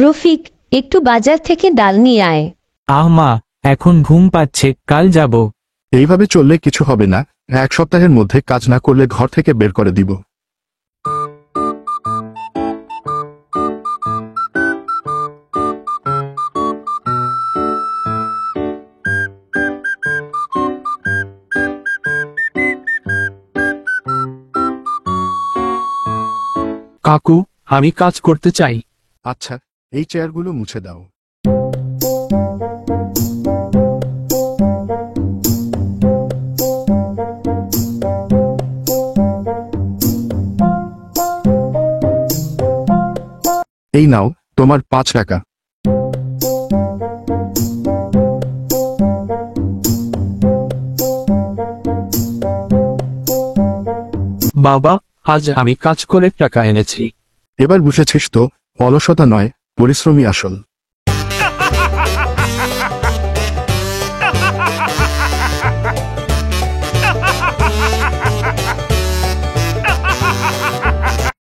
রফিক, একটু বাজার থেকে ডাল নিয়ে আয়। মা, এখন ঘুম পাচ্ছে, কাল যাব। এইভাবে চললে কিছু হবে না। 1 সপ্তাহের মধ্যে কাজ না করলে ঘর থেকে বের করে দিব। কাকু, আমি কাজ করতে চাই। আচ্ছা, এই চেয়ারগুলো মুছে দাও। এই নাও তোমার 5 টাকা। বাবা, আজ আমি কাজ করে টাকা এনেছি। এবার বুঝেছিস তো, অলসতা নয়, পরিশ্রমী আসল।